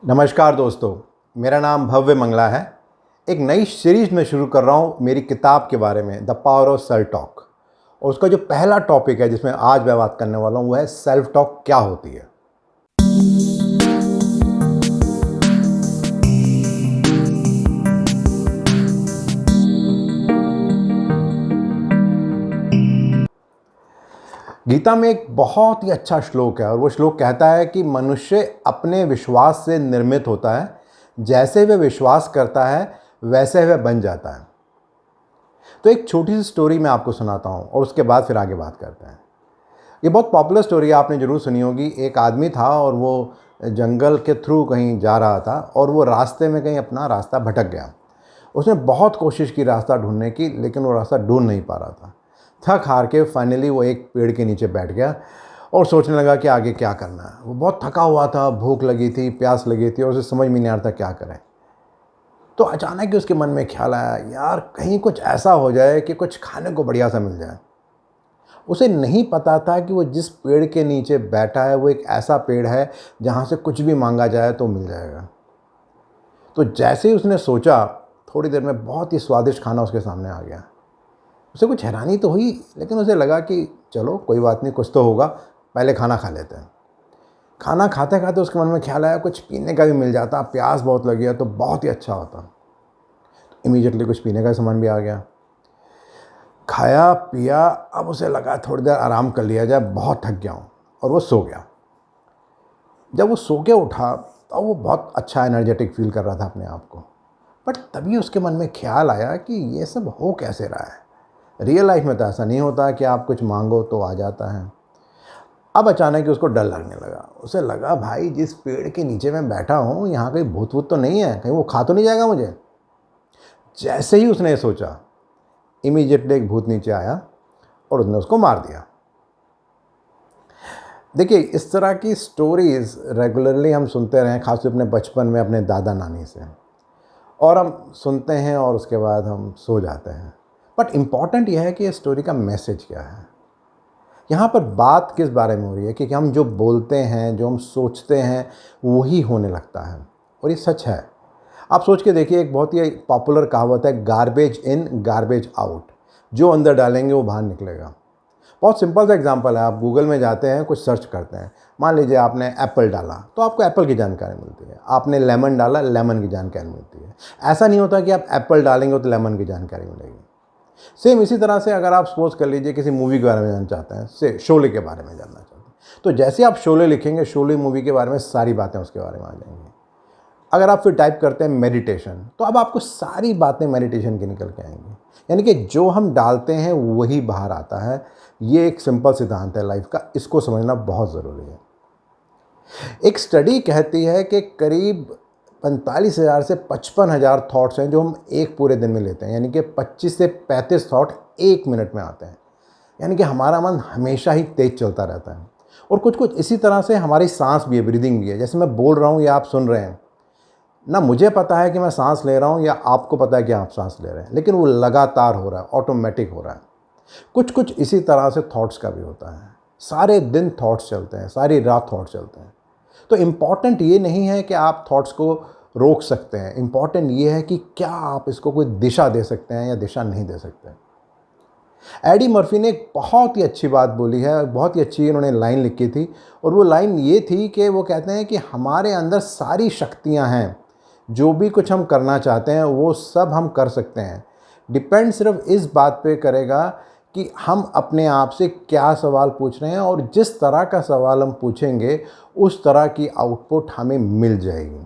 नमस्कार दोस्तों, मेरा नाम भव्य मंगला है। एक नई सीरीज़ में शुरू कर रहा हूँ मेरी किताब के बारे में, the power of self talk. और उसका जो पहला टॉपिक है जिसमें आज मैं बात करने वाला हूँ वो है सेल्फ टॉक क्या होती है। गीता में एक बहुत ही अच्छा श्लोक है और वो श्लोक कहता है कि मनुष्य अपने विश्वास से निर्मित होता है। जैसे वह विश्वास करता है वैसे वह बन जाता है। तो एक छोटी सी स्टोरी मैं आपको सुनाता हूँ और उसके बाद फिर आगे बात करते हैं। ये बहुत पॉपुलर स्टोरी है, आपने ज़रूर सुनी होगी। एक आदमी था और वो जंगल के थ्रू कहीं जा रहा था और वो रास्ते में कहीं अपना रास्ता भटक गया। उसने बहुत कोशिश की रास्ता ढूंढने की, लेकिन वो रास्ता ढूंढ नहीं पा रहा था। थक हार के फाइनली वो एक पेड़ के नीचे बैठ गया और सोचने लगा कि आगे क्या करना है। वो बहुत थका हुआ था, भूख लगी थी, प्यास लगी थी और उसे समझ में नहीं आ रहा था क्या करें। तो अचानक ही उसके मन में ख्याल आया, यार कहीं कुछ ऐसा हो जाए कि कुछ खाने को बढ़िया सा मिल जाए। उसे नहीं पता था कि वो जिस पेड़ के नीचे बैठा है वो एक ऐसा पेड़ है जहाँ से कुछ भी मांगा जाए तो मिल जाएगा। तो जैसे ही उसने सोचा, थोड़ी देर में बहुत ही स्वादिष्ट खाना उसके सामने आ गया। उसे कुछ हैरानी तो हुई, लेकिन उसे लगा कि चलो कोई बात नहीं, कुछ तो होगा, पहले खाना खा लेते हैं। खाना खाते खाते उसके मन में ख्याल आया कुछ पीने का भी मिल जाता, प्यास बहुत लगी है तो बहुत ही अच्छा होता। इमीडिएटली कुछ पीने का सामान भी आ गया। खाया पिया, अब उसे लगा थोड़ी देर आराम कर लिया जाए, बहुत थक गया हूँ, और वो सो गया। जब वो सो के उठा तो वो बहुत अच्छा एनर्जेटिक फील कर रहा था अपने आप को। बट तभी उसके मन में ख्याल आया कि ये सब हो कैसे रहा है। रियल लाइफ में तो ऐसा नहीं होता कि आप कुछ मांगो तो आ जाता है। अब अचानक ही उसको डर लगने लगा। उसे लगा भाई जिस पेड़ के नीचे मैं बैठा हूँ यहाँ कहीं भूत वूत तो नहीं है, कहीं वो खा तो नहीं जाएगा मुझे। जैसे ही उसने सोचा, इमीडिएटली एक भूत नीचे आया और उसने उसको मार दिया। देखिए, इस तरह की स्टोरीज़ रेगुलरली हम सुनते रहे, खासकर अपने बचपन में अपने दादा नानी से, और हम सुनते हैं और उसके बाद हम सो जाते हैं। बट इम्पॉर्टेंट यह है कि इस स्टोरी का मैसेज क्या है। यहाँ पर बात किस बारे में हो रही है कि हम जो बोलते हैं, जो हम सोचते हैं, वही होने लगता है। और ये सच है। आप सोच के देखिए, एक बहुत ही पॉपुलर कहावत है, गार्बेज इन गार्बेज आउट। जो अंदर डालेंगे वो बाहर निकलेगा। बहुत सिंपल सा एग्जांपल है। आप गूगल में जाते हैं, कुछ सर्च करते हैं। मान लीजिए आपने एप्पल डाला तो आपको एप्पल की जानकारी मिलती है। आपने लेमन डाला, लेमन की जानकारी मिलती है। ऐसा नहीं होता कि आप एप्पल डालेंगे तो लेमन की जानकारी मिलेगी। सेम इसी तरह से अगर आप सपोज कर लीजिए किसी मूवी के बारे में जानना चाहते हैं, से शोले के बारे में जानना चाहते हैं, तो जैसे आप शोले लिखेंगे, शोले मूवी के बारे में सारी बातें उसके बारे में आ जाएंगी। अगर आप फिर टाइप करते हैं मेडिटेशन, तो अब आपको सारी बातें मेडिटेशन की निकल के आएंगी। यानी कि जो हम डालते हैं वही बाहर आता है। ये एक सिंपल सिद्धांत है लाइफ का, इसको समझना बहुत ज़रूरी है। एक स्टडी कहती है कि करीब 45,000 से 55,000 थॉट्स हैं जो हम एक पूरे दिन में लेते हैं। यानी कि 25 से 35 थॉट एक मिनट में आते हैं। यानी कि हमारा मन हमेशा ही तेज़ चलता रहता है। और कुछ कुछ इसी तरह से हमारी सांस भी है, ब्रीदिंग भी है। जैसे मैं बोल रहा हूँ या आप सुन रहे हैं, ना मुझे पता है कि मैं सांस ले रहा हूँ या आपको पता है कि आप सांस ले रहे हैं, लेकिन वो लगातार हो रहा है, ऑटोमेटिक हो रहा है। कुछ कुछ इसी तरह से थॉट्स का भी होता है। सारे दिन थॉट्स चलते हैं, सारी रात थॉट्स चलते हैं। तो इम्पॉर्टेंट ये नहीं है कि आप थॉट्स को रोक सकते हैं, इम्पॉर्टेंट ये है कि क्या आप इसको कोई दिशा दे सकते हैं या दिशा नहीं दे सकते। एडी मर्फी ने एक बहुत ही अच्छी बात बोली है, बहुत ही अच्छी इन्होंने लाइन लिखी थी। और वो लाइन ये थी कि वो कहते हैं कि हमारे अंदर सारी शक्तियां हैं, जो भी कुछ हम करना चाहते हैं वो सब हम कर सकते हैं। डिपेंड सिर्फ इस बात पे करेगा कि हम अपने आप से क्या सवाल पूछ रहे हैं, और जिस तरह का सवाल हम पूछेंगे उस तरह की आउटपुट हमें मिल जाएगी।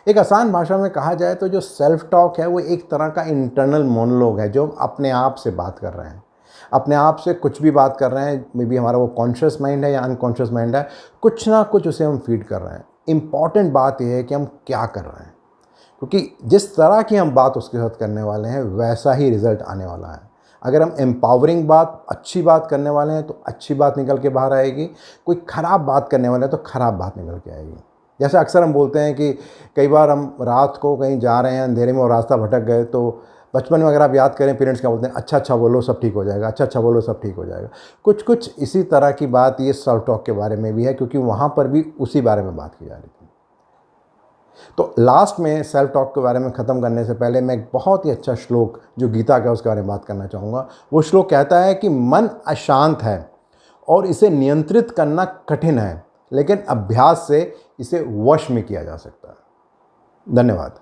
एक आसान भाषा में कहा जाए तो जो सेल्फ टॉक है वो एक तरह का इंटरनल मोनोलॉग है, जो हम अपने आप से बात कर रहे हैं, अपने आप से कुछ भी बात कर रहे हैं। मे बी हमारा वो कॉन्शियस माइंड है या अनकॉन्शियस माइंड है, कुछ ना कुछ उसे हम फीड कर रहे हैं। इम्पॉर्टेंट बात यह है कि हम क्या कर रहे हैं, क्योंकि जिस तरह की हम बात उसके साथ करने वाले हैं वैसा ही रिजल्ट आने वाला है। अगर हम एम्पावरिंग बात, अच्छी बात करने वाले हैं तो अच्छी बात निकल के बाहर आएगी। कोई ख़राब बात करने वाले हैं तो ख़राब बात निकल के आएगी। जैसे अक्सर हम बोलते हैं कि कई बार हम रात को कहीं जा रहे हैं अंधेरे में और रास्ता भटक गए, तो बचपन में अगर आप याद करें, पेरेंट्स क्या बोलते हैं, अच्छा अच्छा बोलो सब ठीक हो जाएगा, अच्छा अच्छा बोलो सब ठीक हो जाएगा। कुछ कुछ इसी तरह की बात ये सेल्फ टॉक के बारे में भी है, क्योंकि वहाँ पर भी उसी बारे में बात की जा रही थी। तो लास्ट में सेल्फ टॉक के बारे में ख़त्म करने से पहले मैं एक बहुत ही अच्छा श्लोक जो गीता का है उसके बारे में बात करना चाहूँगा। वो श्लोक कहता है कि मन अशांत है और इसे नियंत्रित करना कठिन है, लेकिन अभ्यास से इसे वश में किया जा सकता है। धन्यवाद।